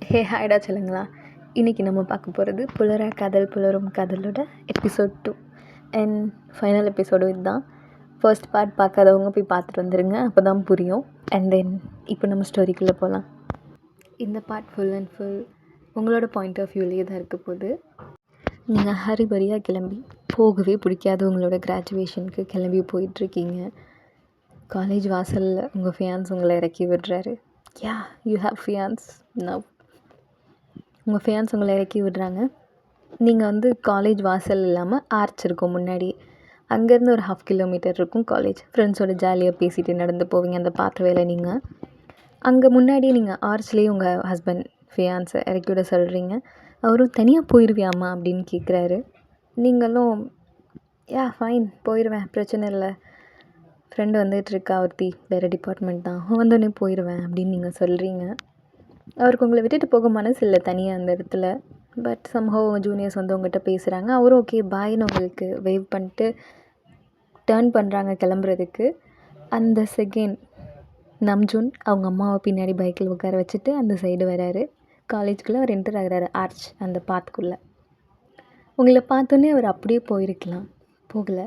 ஹே ஹாய்டா சொல்லுங்களா. இன்றைக்கி நம்ம பார்க்க போகிறது புலர காதல் புலரும் காதலோட எபிசோட் 2 அண்ட் ஃபைனல் எபிசோடு இதுதான். ஃபர்ஸ்ட் பார்ட் பார்க்காதவங்க போய் பார்த்துட்டு வந்துடுங்க, அப்போ தான் புரியும். அண்ட் தென் இப்போ நம்ம ஸ்டோரிக்குள்ளே போகலாம். இந்த பார்ட் ஃபுல் அண்ட் ஃபுல் உங்களோட பாயிண்ட் ஆஃப் வியூலேயே தான் இருக்க போகுது. நீங்கள் ஹரிபரியாக கிளம்பி போகவே பிடிக்காத உங்களோட கிராஜுவேஷனுக்கு கிளம்பி போயிட்டுருக்கீங்க. காலேஜ் வாசலில் உங்கள் ஃபியான்ஸ் உங்களை இறக்கி விடுறாரு. You have fiancé now. உங்கள் ஃபியான்ஸ் உங்களை இறக்கி விடுறாங்க. நீங்கள் காலேஜ் வாசல் இல்லாமல் ஆர்ச் இருக்கும் முன்னாடி. அங்கேருந்து ஒரு 1/2 கிலோமீட்டர் இருக்கும் காலேஜ். ஃப்ரெண்ட்ஸோட ஜாலியாக பேசிட்டு நடந்து போவீங்க அந்த பாத்வேல. நீங்கள் அங்கே முன்னாடியே நீங்கள் ஆர்ச்லேயே உங்கள் ஹஸ்பண்ட் ஃபியான்ஸை இறக்கி விட சொல்கிறீங்க. அவரும் தனியாக போயிடுவியாம்மா அப்படின்னு கேட்குறாரு. நீங்களும் ஃபைன் போயிடுவேன், பிரச்சனை இல்லை, ஃப்ரெண்டு வந்துகிட்ருக்கா ஒருத்தி, வேறு டிபார்ட்மெண்ட் தான், வந்தோடனே போயிடுவேன் அப்படின்னு நீங்கள் சொல்கிறீங்க. அவருக்கு உங்களை விட்டுட்டு போக மனசு இல்லை தனியாக அந்த இடத்துல. பட் சம்ஹவ் ஜூனியர்ஸ் உங்கள்கிட்ட பேசுகிறாங்க. அவரும் ஓகே பாய்னு உங்களுக்கு வெயிவ் பண்ணிட்டு டேர்ன் பண்ணுறாங்க கிளம்புறதுக்கு. அந்த செகண்ட் நம்ஜூன் அவங்க அம்மாவை பின்னாடி பைக்கில் உட்கார வச்சுட்டு அந்த சைடு வராரு. காலேஜுக்குள்ளே அவர் என்டர் ஆகிறாரு, ஆர்ச் அந்த பாத்துக்குள்ளே. உங்களை பார்த்தோன்னே அவர் அப்படியே போயிருக்கலாம், போகலை.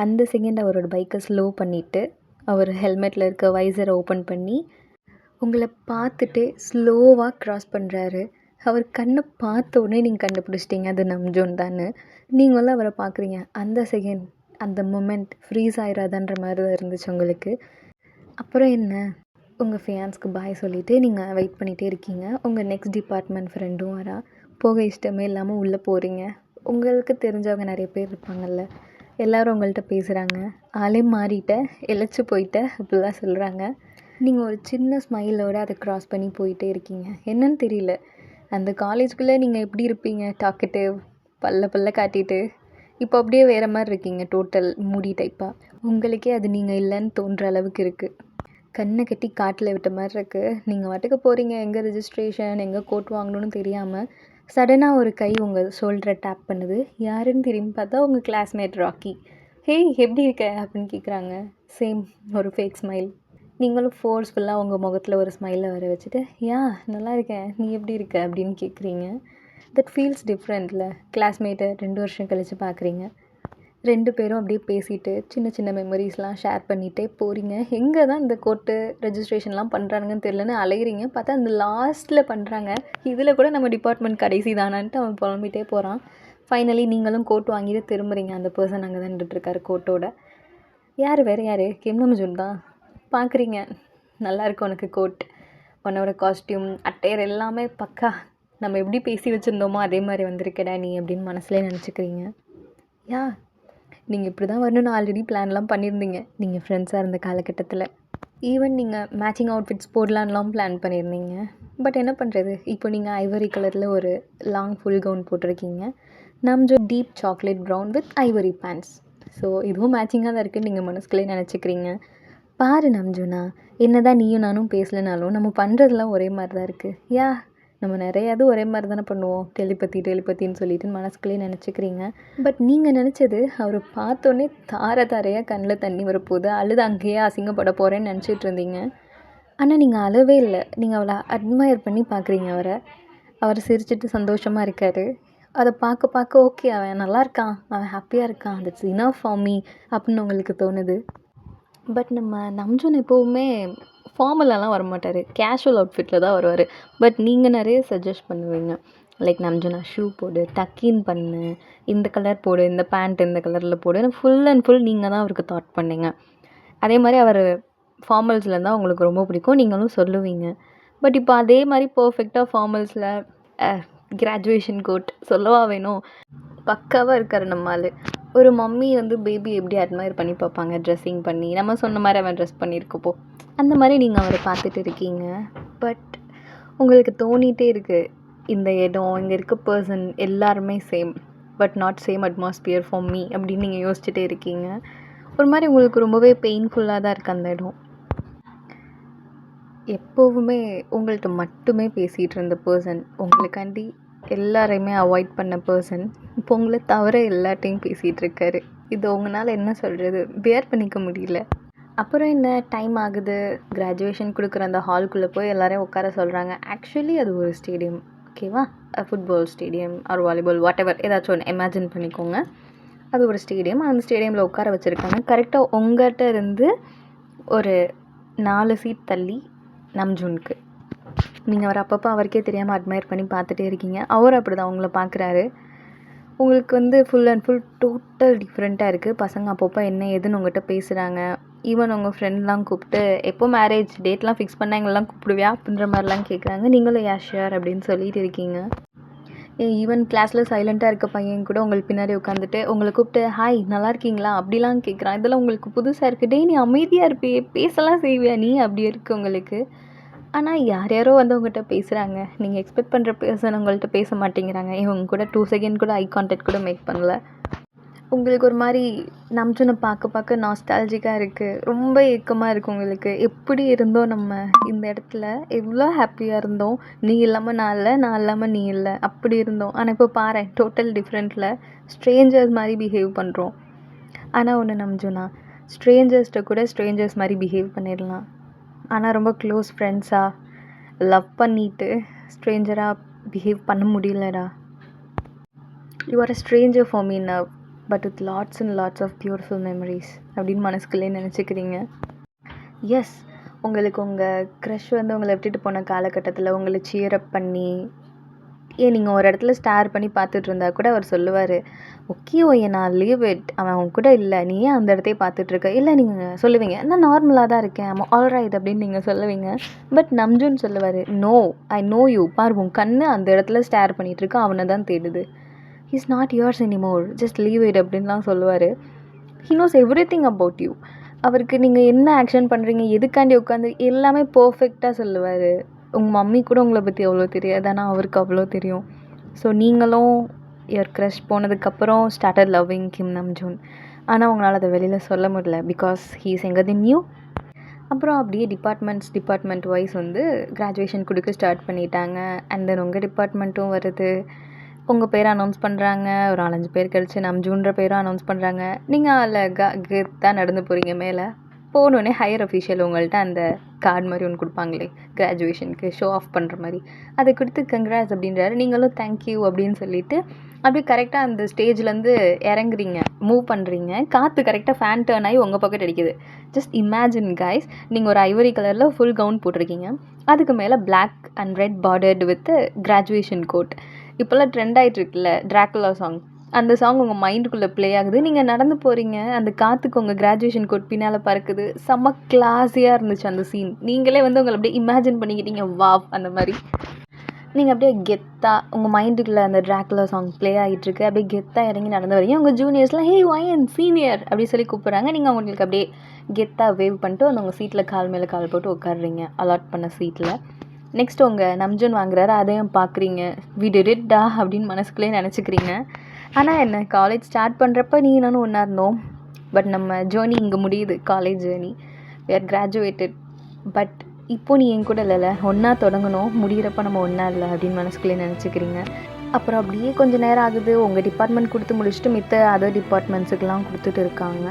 அந்த செகண்ட் அவரோட பைக்கை ஸ்லோ பண்ணிவிட்டு அவர் ஹெல்மெட்டில் இருக்க வைசரை ஓப்பன் பண்ணி உங்களை பார்த்துட்டே ஸ்லோவாக க்ராஸ் பண்ணுறாரு. அவர் கண்ணை பார்த்த உடனே நீங்கள் கண்டுபிடிச்சிட்டிங்க அது நம்ஜூன் தானே. நீங்களும் அவரை பார்க்குறீங்க. அந்த செகண்ட் அந்த மொமெண்ட் ஃப்ரீஸ் ஆயிடாதான்ற மாதிரி தான் இருந்துச்சு உங்களுக்கு. அப்புறம் என்ன, உங்கள் ஃபியான்ஸ்க்கு பாய் சொல்லிவிட்டு நீங்கள் வெயிட் பண்ணிகிட்டே இருக்கீங்க. உங்கள் நெக்ஸ்ட் டிபார்ட்மெண்ட் ஃப்ரெண்டும் வரா. போக இஷ்டமே இல்லாமல் உள்ளே போகிறீங்க. உங்களுக்கு தெரிஞ்சவங்க நிறைய பேர் இருப்பாங்கல்ல, எல்லோரும் உங்கள்கிட்ட பேசுகிறாங்க. ஆளே மாறிட்ட, இழைச்சி போயிட்ட அப்படிலாம் சொல்கிறாங்க. நீங்கள் ஒரு சின்ன ஸ்மைலோடு அதை க்ராஸ் பண்ணி போயிட்டே இருக்கீங்க. என்னன்னு தெரியல, அந்த காலேஜுக்குள்ளே நீங்கள் எப்படி இருப்பீங்க, டாக்கெட்டிவ், பல்ல காட்டிட்டு, இப்போ அப்படியே வேறு மாதிரி இருக்கீங்க, டோட்டல் மூடி டைப்பாக. உங்களுக்கே அது நீங்கள் இல்லைன்னு தோன்ற அளவுக்கு இருக்குது. கண்ணை கட்டி காட்டில் விட்ட மாதிரி இருக்குது. நீங்கள் வாட்டுக்கு போகிறீங்க, எங்கே ரெஜிஸ்ட்ரேஷன், எங்கே கோட் வாங்கணும்னு தெரியாமல். சடனாக ஒரு கை உங்கள் ஷோல்டரை டேப் பண்ணுது. யாருன்னு திரும்பி பார்த்தா உங்கள் கிளாஸ்மேட் ராக்கி. ஹேய் எப்படி இருக்க அப்படின்னு கேட்குறாங்க. சேம் ஒரு ஃபேக் ஸ்மைல். நீங்களும் ஃபோர்ஸ்ஃபுல்லாக உங்கள் முகத்தில் ஒரு ஸ்மைலை வர வச்சுட்டு நல்லா இருக்கேன், நீ எப்படி இருக்க அப்படின்னு கேட்குறீங்க. That feels டிஃப்ரெண்ட்டில். கிளாஸ்மேட்டை 2 வருஷம் கழித்து பார்க்குறீங்க. 2 பேரும் அப்படியே பேசிவிட்டு சின்ன சின்ன மெமரிஸ்லாம் ஷேர் பண்ணிகிட்டே போகிறீங்க. எங்கே தான் இந்த கோர்ட்டு ரெஜிஸ்ட்ரேஷன்லாம் பண்ணுறானுங்கன்னு தெரிலன்னு அலைகிறீங்க. பார்த்தா அந்த லாஸ்ட்டில் பண்ணுறாங்க. இதில் கூட நம்ம டிபார்ட்மெண்ட் கடைசி தானான்ட்டு அவன் புலம்பிகிட்டே போகிறான். ஃபைனலி நீங்களும் கோட் வாங்கிட்டு திரும்புறீங்க. அந்த பர்சன் அங்கே தான் நின்றுட்டுருக்காரு கோட்டோட. வேறு யார், நம்ஜூன் தான். பார்க்குறீங்க, நல்லாயிருக்கு உனக்கு கோட், உன்னோட காஸ்ட்யூம், அட்டையர் எல்லாமே பக்கா, நம்ம எப்படி பேசி வச்சுருந்தோமோ அதே மாதிரி வந்திருக்கடா நீ அப்படின்னு மனசுலேயே நினச்சிக்கிறீங்க. நீங்கள் இப்படி தான் வரணும்னு ஆல்ரெடி பிளான்லாம் பண்ணியிருந்தீங்க நீங்கள் ஃப்ரெண்ட்ஸாக இருந்த காலகட்டத்தில். ஈவன் நீங்கள் மேட்சிங் அவுட்ஃபிட்ஸ் போடலான்லாம் பிளான் பண்ணியிருந்தீங்க. பட் என்ன பண்ணுறது, இப்போ நீங்கள் ஐவரி கலரில் ஒரு லாங் ஃபுல் கவுன் போட்டிருக்கீங்க. Namjoon deep chocolate brown with ivory pants. So இதுவும் மேட்சிங்காக தான் இருக்குதுன்னு நீங்கள் மனசுக்குள்ளே நினச்சிக்கிறீங்க. பாரு நம்ஜூனா, என்ன தான் நீயும் நானும் பேசலைனாலும் நம்ம பண்ணுறதுலாம் ஒரே மாதிரி தான் இருக்குது. நம்ம நிறையாது ஒரே மாதிரி தானே பண்ணுவோம், டெலிபத்தின்னு சொல்லிட்டு மனசுக்குள்ளே நினச்சிக்கிறீங்க. பட் நீங்கள் நினச்சது அவர் பார்த்தோன்னே தாரையாக கண்ணில் தண்ணி வரப்போகுது, அழுது அங்கேயே அசிங்கப்பட போகிறேன்னு நினச்சிட்டு இருந்தீங்க. ஆனால் நீங்கள் அழவே இல்லை. நீங்கள் அவளை அட்மையர் பண்ணி பார்க்குறீங்க அவரை. அவர் சிரிச்சிட்டு சந்தோஷமாக இருக்கார். அதை பார்க்க ஓகே, அவன் நல்லா இருக்கான், அவன் ஹாப்பியாக இருக்கான், தட்ஸ் இனஃப் ஃபார் மீ அப்படின்னு உங்களுக்கு தோணுது. பட் நம்ம நம்ஜூன் எப்போவுமே ஃபார்மலாலாம் வரமாட்டார், கேஷுவல் அவுட்ஃபிட்டில் தான் வருவார். பட் நீங்கள் நிறைய சஜஸ்ட் பண்ணுவீங்க. லைக் நம்ஜூனா ஷூ போடு, டக்கின் பண்ணு, இந்த கலர் போடு, இந்த பேண்ட் இந்த கலரில் போடு, ஃபுல் அண்ட் ஃபுல் நீங்கள் தான் அவருக்கு தாட் பண்ணீங்க. அதே மாதிரி அவர் ஃபார்மல்ஸில் தான் உங்களுக்கு ரொம்ப பிடிக்கும், நீங்களும் சொல்லுவீங்க. பட் இப்போ அதே மாதிரி பர்ஃபெக்டாக ஃபார்மல்ஸில் கிராஜுவேஷன் கோட் சொல்லவா வேணும், பக்காவாக இருக்கார் நம்மால். ஒரு மம்மி பேபி எப்படி அட்மையர் பண்ணி பார்ப்பாங்க ட்ரெஸ்ஸிங் பண்ணி, நம்ம சொன்ன மாதிரி அவன் ட்ரெஸ் பண்ணியிருக்கப்போ அந்த மாதிரி நீங்கள் அவரை பார்த்துட்டு இருக்கீங்க. பட் உங்களுக்கு தோணிகிட்டே இருக்குது, இந்த இடம், இங்கே இருக்க பர்சன் எல்லாருமே same, but not same atmosphere for me அப்படின்னு நீங்கள் யோசிச்சுட்டே இருக்கீங்க. ஒரு மாதிரி உங்களுக்கு ரொம்பவே பெயின்ஃபுல்லாக தான் இருக்குது அந்த இடம். எப்போவுமே உங்கள்கிட்ட மட்டுமே பேசிகிட்டு இருந்த பர்சன், உங்களுக்காண்டி எல்லாரையுமே அவாய்ட் பண்ண பர்சன், இப்போ உங்களை தவிர எல்லாட்டையும் பேசிகிட்டு இருக்காரு. இது உங்களால் என்ன சொல்கிறது, பியர் பண்ணிக்க முடியல. அப்புறம் என்ன டைம் ஆகுது, கிராஜுவேஷன் கொடுக்குற அந்த ஹால்குள்ளே போய் எல்லாரையும் உட்கார சொல்கிறாங்க. ஆக்சுவலி அது ஒரு ஸ்டேடியம், ஓகேவா? Football stadium or volleyball whatever ஏதாச்சும் ஒன்று இமேஜின் பண்ணிக்கோங்க. அது ஒரு ஸ்டேடியம். அந்த ஸ்டேடியமில் உட்கார வச்சுருக்காங்க. கரெக்டாக உங்கள்கிட்ட இருந்து ஒரு 4 சீட் தள்ளி நம்ஜூனுக்கு. நீங்கள் அவர் அப்பப்போ அவருக்கே தெரியாமல் அட்மையர் பண்ணி பார்த்துட்டே இருக்கீங்க. அவர் அப்படி தான் உங்களை பார்க்குறாரு. உங்களுக்கு வந்து ஃபுல் அண்ட் ஃபுல் டோட்டல் டிஃப்ரெண்ட்டாக இருக்குது. பசங்க அப்பப்போ என்ன ஏதுன்னு உங்கள்கிட்ட பேசுகிறாங்க. ஈவன் உங்கள் ஃப்ரெண்ட்லாம் கூப்பிட்டு எப்போ மேரேஜ் டேட்லாம் ஃபிக்ஸ் பண்ணால் எங்களெலாம் கூப்பிடுவியா அப்படின்ற மாதிரிலாம் கேட்குறாங்க. நீங்களும் யா ஷியர் அப்படின்னு சொல்லிட்டு இருக்கீங்க. ஈவன் கிளாஸில் சைலண்ட்டாக இருக்க பையன் கூட உங்களுக்கு பின்னாடி உட்காந்துட்டு உங்களை கூப்பிட்டு ஹாய் நல்லா இருக்கீங்களா அப்படிலாம் கேட்குறான். இதெல்லாம் உங்களுக்கு புதுசாக இருக்குது. டே நீ அமைதியாக இருப்பியே, பேசலாம் செய்வியா நீ, அப்படி இருக்குது உங்களுக்கு. ஆனால் யாரோ வந்து உங்கள்கிட்ட பேசுகிறாங்க. நீங்கள் எக்ஸ்பெக்ட் பண்ணுற பர்சன் உங்கள்கிட்ட பேச மாட்டேங்கிறாங்க. இவங்க கூட 2 செகண்ட் கூட ஐ கான்டாக்ட் கூட மேக் பண்ணல. உங்களுக்கு ஒரு மாதிரி நம்ஜூனை பார்க்க நாஸ்டாலஜிக்காக இருக்குது. ரொம்ப ஏக்கமாக இருக்குது உங்களுக்கு. எப்படி இருந்தோம் நம்ம இந்த இடத்துல, எவ்வளோ ஹாப்பியாக இருந்தோம். நீ இல்லாமல் நான் இல்லை, நான் இல்லாமல் நீ இல்லை, அப்படி இருந்தோம். ஆனால் இப்போ பாரு டோட்டல் டிஃப்ரெண்ட்டில் ஸ்ட்ரேஞ்சர்ஸ் மாதிரி பிஹேவ் பண்ணுறோம். ஆனால் ஒன்று நம்ஜூனா, ஸ்ட்ரேஞ்சர்ஸ்கிட்ட கூட ஸ்ட்ரேஞ்சர்ஸ் மாதிரி பிஹேவ் பண்ணிடலாம். ஆனால் ரொம்ப க்ளோஸ் ஃப்ரெண்ட்ஸாக லவ் பண்ணிவிட்டு ஸ்ட்ரேஞ்சராக பிஹேவ் பண்ண முடியலடா. You are a stranger for me now but with lots and lots of beautiful memories அப்படின்னு மனசுக்குள்ளே நினச்சிக்கிறீங்க. எஸ், உங்களுக்கு உங்கள் க்ரஷ் வந்து உங்களை விட்டுட்டு போன காலகட்டத்தில் உங்களை சியரப் பண்ணி நீங்கள் ஒரு இடத்துல ஸ்டார் பண்ணி பார்த்துட்டு இருந்தா கூட அவர் சொல்லுவார், ஓகே ஓயே நான் லீவ் இட், அவன் அவன் கூட இல்லை, நீ ஏன் அந்த இடத்தையே பார்த்துட்ருக்க. இல்லை நீங்கள் சொல்லுவீங்க நான் நார்மலாக தான் இருக்கேன், ஆமாம் ஆல்ரைட் அப்படின்னு நீங்கள் சொல்லுவீங்க. பட் நம்ஜூன் சொல்லுவார், நோ ஐ நோ யூ, பார் உன் கண்ணு அந்த இடத்துல ஸ்டார் பண்ணிகிட்ருக்கு, அவனை தான் தேடுது. Is not yours anymore, just leave it அப்படின்லாம் சொல்லுவார். He knows every thing about you. அவருக்கு நீங்கள் என்ன ஆக்ஷன் பண்ணுறீங்க, எதுக்காண்டி உட்காந்து எல்லாமே பர்ஃபெக்டாக சொல்லுவார். உங்கள் மம்மி கூட உங்களை பற்றி அவ்வளோ தெரியாது, ஆனால் அவருக்கு அவ்வளோ தெரியும். ஸோ நீங்களும் யுவர் க்ரஷ் போனதுக்கப்புறம் ஸ்டார்டட் லவ்விங் கிம் நம்ஜூன். ஆனால் உங்களால் அதை வெளியில் சொல்ல முடியல because he is younger then you. அப்புறம் அப்படியே டிபார்ட்மெண்ட் வைஸ் வந்து கிராஜுவேஷன் கொடுக்க ஸ்டார்ட் பண்ணிட்டாங்க. அண்ட் தென் உங்கள் டிபார்ட்மெண்ட்டும் வருது. உங்கள் பேரை அனௌன்ஸ் பண்ணுறாங்க. ஒரு 4-5 பேர் கழிச்சு நம்ஜூன்ற பேரும் அனௌன்ஸ் பண்ணுறாங்க. நீங்கள் அழகாக கெத்தாக நடந்து போகிறீங்க. மேலே போனோடனே ஹையர் அஃபீஷியல் உங்கள்கிட்ட அந்த கார்டு மாதிரி ஒன்று கொடுப்பாங்களே கிராஜுவேஷனுக்கு ஷோ ஆஃப் பண்ணுற மாதிரி, அதை கொடுத்து கங்க்ராட்ஸ் அப்படின்றாரு. நீங்களும் தேங்க்யூ அப்படின்னு சொல்லிவிட்டு அப்படியே கரெக்டாக அந்த ஸ்டேஜ்லேருந்து இறங்குறீங்க, மூவ் பண்ணுறீங்க. காற்று கரெக்டாக ஃபேன் டர்ன் ஆகி உங்கள் பக்கெட் அடிக்குது. ஜஸ்ட் இமேஜின் கைஸ், நீங்கள் ஒரு ஐவரி கலரில் ஃபுல் கவுன் போட்டிருக்கீங்க. அதுக்கு மேலே black and red bordered with graduation coat. இப்போல்லாம் ட்ரெண்ட் ஆகிட்டு இருக்குல்ல ட்ராக்குலா சாங், அந்த சாங் உங்கள் மைண்டுக்குள்ளே ப்ளே ஆகுது. நீங்கள் நடந்து போகிறீங்க, அந்த காற்றுக்கு உங்கள் கிராஜுவேஷன் கோட் பின்னால் பறக்குது. செம்ம கிளாஸியாக இருந்துச்சு அந்த சீன். நீங்களே வந்து உங்களை அப்படியே இமேஜின் பண்ணிக்கிட்டீங்க, வாவ் அந்த மாதிரி. நீங்கள் அப்படியே கெத்தாக உங்கள் மைண்டுக்குள்ளே அந்த ட்ராக்குலா சாங் ப்ளே ஆகிட்டுருக்கு. அப்படியே கெத்தாக இறங்கி நடந்து வரீங்க. உங்கள் ஜூனியர்ஸ்லாம் ஹே ஒயன் சீனியர் அப்படி சொல்லி கூப்பிட்றாங்க. நீங்கள் அவங்களுக்கு அப்படியே கெத்தாக வேவ் பண்ணிட்டு வந்து உங்கள் சீட்டில் கால் மேலே கால் போட்டு உட்காடுறீங்க, அலாட் பண்ண சீட்டில். நெக்ஸ்ட் உங்கள் நம்ஜூன் வாங்குறாரு, அதையும் பார்க்குறீங்க. வி டிட் இட் டா அப்படின்னு மனசுக்குள்ளேயே நினச்சிக்கிறீங்க. ஆனால் என்ன, காலேஜ் ஸ்டார்ட் பண்ணுறப்ப நீ நானும் ஒன்றா இருந்தோம். பட் நம்ம ஜேர்னி இங்கே முடியுது, college journey. We are graduated. But இப்போ நீ என் கூட இல்லைல்ல, ஒன்றா தொடங்கணும், முடிகிறப்ப நம்ம ஒன்றா இல்லை அப்படின்னு மனசுக்குள்ளே நினச்சிக்கிறீங்க. அப்புறம் அப்படியே கொஞ்சம் நேரம் ஆகுது. உங்கள் டிபார்ட்மெண்ட் கொடுத்து முடிச்சுட்டு மித்த அதர் டிபார்ட்மெண்ட்ஸுக்கெலாம் கொடுத்துட்டு இருக்காங்க.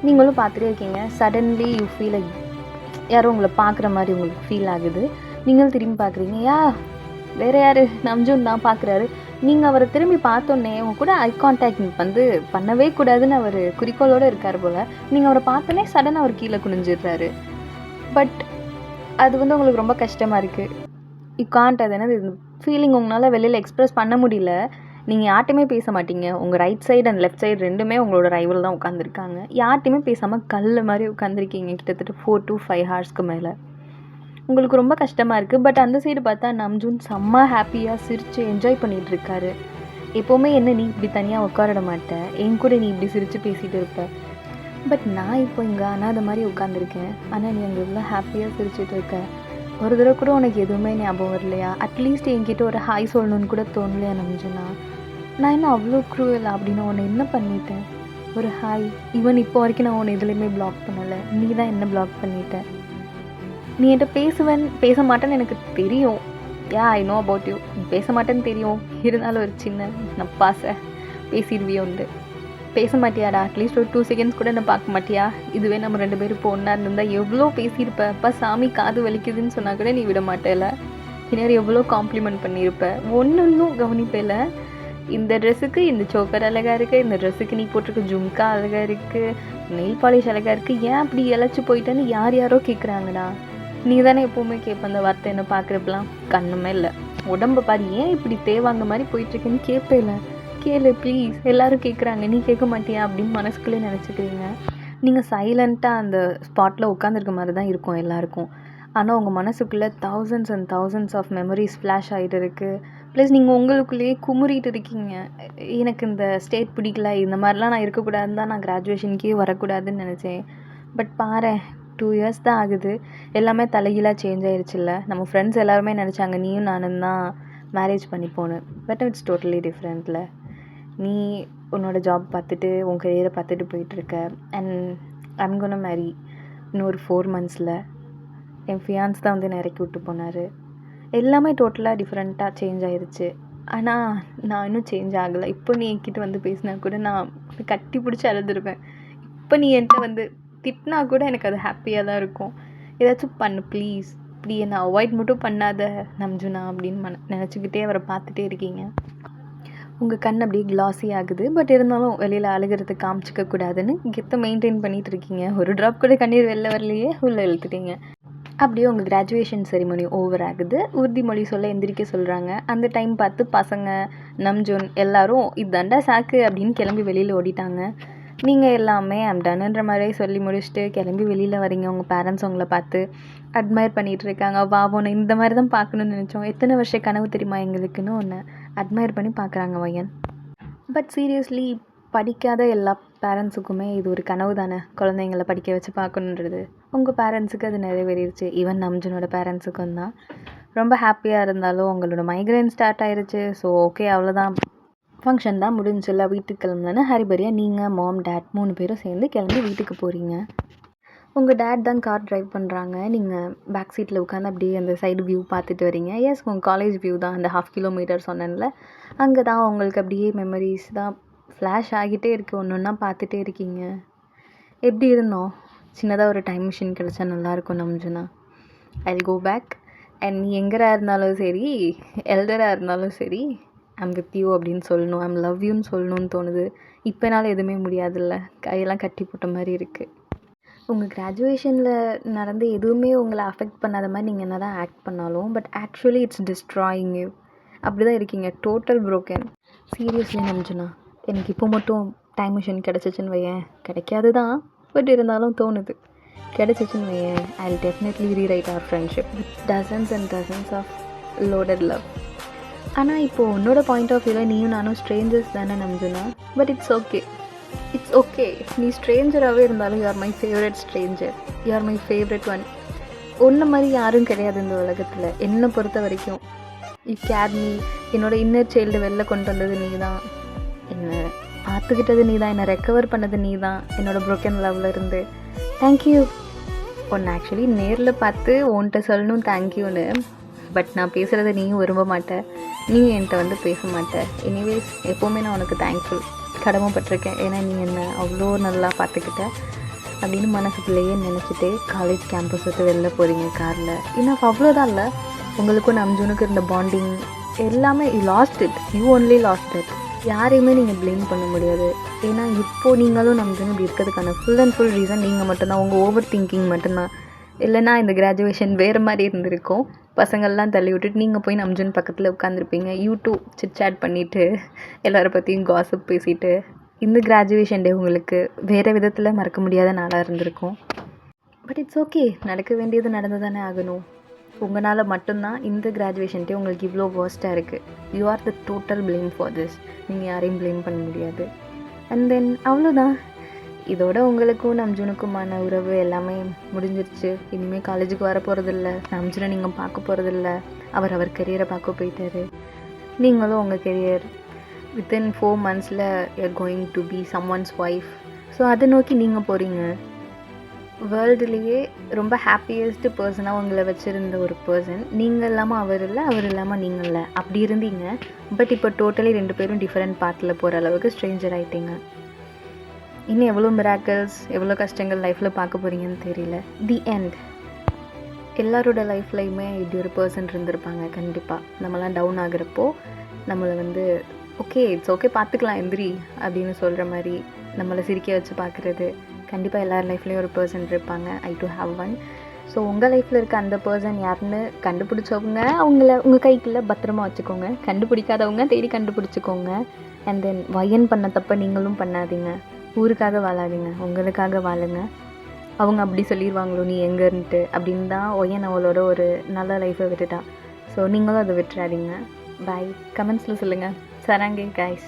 நீங்களும் பார்த்துட்டே இருக்கீங்க. சடன்லி யூ ஃபீல் லைக் யாரும் உங்களை பார்க்குற மாதிரி உங்களுக்கு ஃபீல் ஆகுது. நீங்களும் திரும்பி பார்க்குறீங்க. வேறு யார், நம்ஜூன் தான் பார்க்குறாரு. நீங்கள் அவரை திரும்பி பார்த்தோன்னே உங்க கூட ஐ கான்டாக்ட் வந்து பண்ணவே கூடாதுன்னு அவர் குறிக்கோளோடு இருக்கார் போல். நீங்கள் அவரை பார்த்தோன்னே சடனாக அவர் கீழே குனிஞ்சிடுறாரு. பட் அது வந்து உங்களுக்கு ரொம்ப கஷ்டமாக இருக்குது. யூ காண்ட், அது என்னது ஃபீலிங் உங்களால் வெளியில் எக்ஸ்ப்ரெஸ் பண்ண முடியல. நீங்கள் யார்ட்டையுமே பேச மாட்டீங்க. உங்கள் right side and left side ரெண்டுமே உங்களோட ரைவல் தான் உட்காந்துருக்காங்க. யார்ட்டையுமே பேசாமல் கல் மாதிரி உட்காந்துருக்கீங்க கிட்டத்தட்ட 4 to 5 ஹார்ஸ்க்கு மேலே. உங்களுக்கு ரொம்ப கஷ்டமாக இருக்குது. பட் அந்த சைடு பார்த்தா நம்ஜூன் செம்ம ஹாப்பியாக சிரித்து என்ஜாய் பண்ணிகிட்ருக்காரு. எப்போவுமே என்ன நீ இப்படி தனியாக உட்காரிட மாட்டேன், என் கூட நீ இப்படி சிரித்து பேசிகிட்டு இருப்ப. பட் நான் இப்போ இங்கே அனாதை மாதிரி உட்காந்துருக்கேன், ஆனால் நீ அங்கே இவ்வளோ ஹாப்பியாக சிரிச்சிட்டு இருக்க. ஒரு தடவை கூட உனக்கு எதுவுமே ஞாபகம் வரலையா? அட்லீஸ்ட் என்கிட்ட ஒரு ஹாய் சொல்லணுன்னு கூட தோணலையா நம்ஜூனா? நான் என்ன அவ்வளோ க்ரூவல் அப்படின்னு உன்னை என்ன பண்ணிட்டேன்? ஒரு ஹாய், ஈவன் இப்போ வரைக்கும் நான் உன்னை எதுலேயுமே பிளாக் பண்ணலை, நீ தான் என்ன பிளாக் பண்ணிட்டேன். நீ என்கிட்ட பேச மாட்டேன்னு எனக்கு தெரியும். I know about you. நீ பேச மாட்டேன்னு தெரியும். இருந்தாலும் ஒரு சின்ன நப்பாசை பேசிடுவியோண்டு. பேச மாட்டியாடா? அட்லீஸ்ட் ஒரு 2 செகண்ட்ஸ் கூட என்ன பார்க்க மாட்டியா? இதுவே நம்ம 2 பேரும் இப்போ ஒன்றா இருந்திருந்தா எவ்வளோ பேசியிருப்ப. அப்பா சாமி காது வலிக்குதுன்னு சொன்னால் கூட நீ விட மாட்டேல. பின்னாடி எவ்வளோ காம்ப்ளிமெண்ட் பண்ணியிருப்ப. ஒன்றும் கவனிப்பேல. இந்த ட்ரெஸ்ஸுக்கு இந்த சோக்கர் அழகாக இருக்குது, இந்த ட்ரெஸ்ஸுக்கு நீ போட்டிருக்க ஜும்கா அழகாக இருக்குது, நெயில் பாலிஷ் அழகாக இருக்குது, ஏன் அப்படி இழைச்சி போயிட்டேன்னு யாரோ கேட்குறாங்கடா. நீ தானே எப்போவுமே கேட்ப அந்த வார்த்தை என்ன பார்க்குறப்பெல்லாம். கண்ணுமே இல்லை, உடம்பை பாரு ஏன் இப்படி தேவாங்க மாதிரி போயிட்டுருக்குன்னு கேட்பேல. கேளு ப்ளீஸ், எல்லோரும் கேட்குறாங்க நீ கேட்க மாட்டியா அப்படின்னு மனசுக்குள்ளே நினச்சிக்கிறீங்க. நீங்கள் சைலண்ட்டாக அந்த ஸ்பாட்டில் உட்காந்துருக்க மாதிரி தான் இருக்கும் எல்லாருக்கும். ஆனால் உங்கள் மனசுக்குள்ளே thousands and thousands of memories flash ஆகிட்டு இருக்குது. ப்ளஸ் நீங்கள் உங்களுக்குள்ளேயே குமுறிட்டு இருக்கீங்க. எனக்கு இந்த ஸ்டேட் பிடிக்கல, இந்த மாதிரிலாம் நான் இருக்கக்கூடாதுன்னு தான் நான் கிராஜுவேஷனுக்கே வரக்கூடாதுன்னு நினச்சேன். பட் பாரு 2 years தான் ஆகுது, எல்லாமே தலைகீழாக சேஞ்ச் ஆயிடுச்சுல்ல. நம்ம ஃப்ரெண்ட்ஸ் எல்லாருமே நினச்சாங்க நீயும் நானும் தான் மேரேஜ் பண்ணிப்போன்னு. பட் இட்ஸ் டோட்டலி டிஃப்ரெண்ட்டில். நீ உன்னோட ஜாப் பார்த்துட்டு உன் கரியரை பார்த்துட்டு போயிட்டுருக்க. அண்ட் ஐம் கோனா மேரி இன்னொரு 4 monthsல. என் ஃபியான்ஸ் தான் வந்து என்னை இறக்கி விட்டு போனார். எல்லாமே டோட்டலாக டிஃப்ரெண்ட்டாக சேஞ்ச் ஆயிடுச்சு. ஆனால் நான் இன்னும் சேஞ்ச் ஆகலை. இப்போ நீ என்கிட்ட வந்து பேசினா கூட நான் கட்டி பிடிச்சி அழுதுருவேன். இப்போ நீ என்கிட்ட வந்து திட்டினா கூட எனக்கு அது ஹாப்பியாக தான் இருக்கும். ஏதாச்சும் பண்ணு ப்ளீஸ், இப்படி என்னை அவாய்ட் மட்டும் பண்ணாத நம்ஜுனா அப்படின்னு நினச்சிக்கிட்டே அவரை பார்த்துட்டே இருக்கீங்க. உங்கள் கண் அப்படியே கிளாஸி ஆகுது. பட் இருந்தாலும் வெளியில் அழுகிறதுக்கு காமிச்சிக்க கூடாதுன்னு கெத்தை மெயின்டைன் பண்ணிகிட்டு இருக்கீங்க. ஒரு ட்ராப் கூட கண்ணீர் வெளில வரலையே, உள்ளே இழுத்துட்டீங்க. அப்படியே உங்கள் கிராஜுவேஷன் செரிமனி ஓவர் ஆகுது. உறுதிமொழி சொல்ல எந்திரிக்க சொல்கிறாங்க. அந்த டைம் பார்த்து பசங்க நம்ஜுன் எல்லாரும் இதாண்டா சாக்கு அப்படின்னு கிளம்பி வெளியில் ஓடிட்டாங்க. நீங்கள் எல்லாமே டன்ன்ற மாதிரியே சொல்லி முடிச்சுட்டு கிளம்பி வெளியில் வரீங்க. உங்கள் பேரண்ட்ஸ் உங்களை பார்த்து அட்மையர் பண்ணிகிட்டு இருக்காங்க. வா ஒன்று இந்த மாதிரி தான் பார்க்கணுன்னு நினச்சோம், எத்தனை வருஷம் கனவு தெரியுமா எங்களுக்குன்னு ஒன்று அட்மையர் பண்ணி பார்க்குறாங்க வையன். பட் சீரியஸ்லி படிக்காத எல்லா பேரண்ட்ஸுக்குமே இது ஒரு கனவு தானே, குழந்தைங்களை படிக்க வச்சு பார்க்கணுன்றது. உங்கள் பேரண்ட்ஸுக்கு அது நிறைவேறிடுச்சு. ஈவன் நம்ஜுனோட பேரண்ட்ஸுக்கும் தான். ரொம்ப ஹாப்பியாக இருந்தாலும் உங்களோட மைக்ரைன் ஸ்டார்ட் ஆயிடுச்சு. ஸோ ஓகே அவ்வளோதான், ஃபங்க்ஷன் தான் முடிஞ்சில்ல, வீட்டுக்கு கிளம்புலன்னு ஹரிபரியாக நீங்கள் மாம் டேட் 3 பேரும் சேர்ந்து கிளம்பி வீட்டுக்கு போகிறீங்க. உங்கள் டேட் தான் கார் ட்ரைவ் பண்ணுறாங்க. நீங்கள் பேக் சீட்டில் உட்காந்து அப்படியே அந்த சைடு வியூ பார்த்துட்டு வரீங்க. எஸ், உங்கள் காலேஜ் வியூ தான், அந்த 1/2 கிலோமீட்டர் சொன்னேன்ல, அங்கே தான் உங்களுக்கு அப்படியே மெமரிஸ் தான் ஃப்ளாஷ் ஆகிட்டே இருக்குது. ஒன்று ஒன்றா பார்த்துட்டே இருக்கீங்க. எப்படி இருந்தோம்? சின்னதாக ஒரு டைம் மிஷின் கிடச்சா நல்லாயிருக்கும் நம்ஜுனா. I will go back and நீ எங்கராக இருந்தாலும் சரி, எல்டராக இருந்தாலும் சரி, ஐம் வித் யூ அப்படின்னு சொல்லணும், ஐம் லவ் யூன்னு சொல்லணும்னு தோணுது. இப்போனாலும் எதுவுமே முடியாதுல்ல, கையெல்லாம் கட்டி போட்ட மாதிரி இருக்குது. உங்கள் கிராஜுவேஷனில் நடந்து எதுவுமே உங்களை அஃபெக்ட் பண்ணாத மாதிரி நீங்கள் என்ன தான் ஆக்ட் பண்ணாலும், but actually it's destroying you. அப்படி தான் இருக்கீங்க, டோட்டல் ப்ரோக்கன். சீரியஸ்லி நம்ஜுனா, எனக்கு இப்போ மட்டும் டைம் மிஷின் கிடச்சிச்சின்னு வையேன், கிடைக்காது தான், பட் இருந்தாலும் தோணுது. கிடச்சிச்சின்னு வையேன், I will definitely rewrite our friendship with dozens and dozens of loaded love. ஆனால் இப்போது உன்னோட பாயிண்ட் ஆஃப் வியூவில் நீயும் நானும் ஸ்ட்ரேஞ்சர்ஸ் தானே நம்ஜுனா. But it's okay, it's okay. நீ ஸ்ட்ரேஞ்சராகவே இருந்தாலும் you are my favourite stranger, you are my favourite one. ஒன்றை மாதிரி யாரும் கிடையாது இந்த உலகத்தில் என்னை பொறுத்த வரைக்கும். You care me. என்னோட இன்னர் சைல்டு வெளில கொண்டு வந்தது நீ தான், என்னை பார்த்துக்கிட்டது நீ தான், என்னை ரெக்கவர் பண்ணது நீ தான் என்னோட ப்ரோக்கன் லவ்வில் இருந்து. தேங்க்யூ. ஒன்று ஆக்சுவலி நேரில் பார்த்து உன்கிட்ட சொல்லணும் தேங்க்யூன்னு, பட் நான் பேசுகிறத நீயும் விரும்ப மாட்டேன், நீயும் என்கிட்ட வந்து பேச மாட்டேன். எனிவேஸ், எப்போவுமே நான் உனக்கு தேங்க்ஃபுல், கடமைப்பட்டிருக்கேன். ஏன்னா நீ என்னை அவ்வளோ நல்லா பார்த்துக்கிட்ட அப்படின்னு மனசுக்குள்ளேயே நினச்சிட்டே காலேஜ் கேம்பஸ் விட்டு வெளில போகிறீங்க காரில். இன்னும் அவ்வளோதான் இல்லை, உங்களுக்கும் நம்ஜுனுக்கு இருந்த பாண்டிங் எல்லாமே you lost it, you only lost it. யாரையுமே நீங்கள் ப்ளேம் பண்ண முடியாது. ஏன்னா இப்போது நீங்களும் நம்ஜுனும் இப்படி இருக்கிறதுக்கான ஃபுல் அண்ட் ஃபுல் ரீசன் நீங்கள் மட்டும்தான், உங்கள் ஓவர் திங்கிங் மட்டும்தான். இல்லைனா இந்த கிராஜுவேஷன் வேறு மாதிரி இருந்திருக்கும். பசங்கள்லாம் தள்ளி விட்டுட்டு நீங்கள் போய் நம்ஜுன் பக்கத்தில் உட்காந்துருப்பீங்க, யூடியூப் சிட் சாட் பண்ணிவிட்டு எல்லோரை பற்றியும் காசிப் பேசிவிட்டு. இந்த கிராஜுவேஷன் டே உங்களுக்கு வேறு விதத்தில் மறக்க முடியாத நாளாக இருந்திருக்கும். பட் இட்ஸ் ஓகே, நடக்க வேண்டியது நடந்து தானே ஆகணும். உங்களால் மட்டும்தான் இந்த கிராஜுவேஷன் டே உங்களுக்கு இவ்வளோ வேர்ஸ்ட்டாக இருக்குது. You are the total blame for this. நீங்கள் யாரையும் ப்ளேம் பண்ண முடியாது. அண்ட் தென் அவ்வளோதான், இதோட உங்களுக்கும் நம்ஜுனுக்குமான உறவு எல்லாமே முடிஞ்சிருச்சு. இனிமேல் காலேஜுக்கு வர போகிறதில்ல, நம்ஜுனை நீங்கள் பார்க்க போகிறதில்ல, அவர் கெரியரை பார்க்க போயிட்டாரு. நீங்களும் உங்கள் கெரியர் வித்தின் 4 monthஸில் you are going to be someone's wife. So அதை நோக்கி நீங்கள் போகிறீங்க. வேர்ல்டுலேயே ரொம்ப ஹாப்பியஸ்ட் பர்சனாக உங்களை வச்சுருந்த ஒரு பர்சன் நீங்கள் இல்லாமல் அவர் இல்லை, அவர் இல்லாமல் நீங்கள் இல்லை, அப்படி இருந்தீங்க. பட் இப்போ டோட்டலி 2 பேரும் டிஃப்ரெண்ட் பாத்தில் போகிற அளவுக்கு ஸ்ட்ரேஞ்சர் ஆகிட்டீங்க. இன்னும் எவ்வளோ மிராக்கிள்ஸ் எவ்வளோ கஷ்டங்கள் லைஃப்பில் பார்க்க போகிறீங்கன்னு தெரியல. The end. எல்லாரோட லைஃப்லையுமே இப்படி ஒரு பர்சன் இருந்திருப்பாங்க கண்டிப்பாக. நம்மலாம் டவுன் ஆகுறப்போ நம்மளை வந்து ஓகே இட்ஸ் ஓகே பார்த்துக்கலாம் எந்திரி அப்படின்னு சொல்கிற மாதிரி நம்மளை சிரிக்க வச்சு பார்க்குறது கண்டிப்பாக எல்லார் லைஃப்லேயும் ஒரு பர்சன் இருப்பாங்க. ஐ டு ஹாவ் ஒன். ஸோ உங்கள் லைஃப்பில் இருக்க அந்த பர்சன் யாருன்னு கண்டுபிடிச்சவங்க உங்கள் கைக்குள்ளே பத்திரமா வச்சுக்கோங்க. கண்டுபிடிக்காதவங்க தேடி கண்டுபிடிச்சிக்கோங்க. அண்ட் தென் வயன் பண்ண தப்ப நீங்களும் பண்ணாதீங்க. ஊருக்காக வாழாதீங்க, உங்களுக்காக வாழுங்க. அவங்க அப்படி சொல்லிடுவாங்களோ நீ எங்கேன்ட்டு அப்படின்னு தான் ஒயன் அவளோட ஒரு நல்ல லைஃப்பை விட்டுட்டா. ஸோ நீங்களும் அதை விட்டுறாதீங்க. பாய். கமெண்ட்ஸில் சொல்லுங்கள். சராங்கே கைஸ்.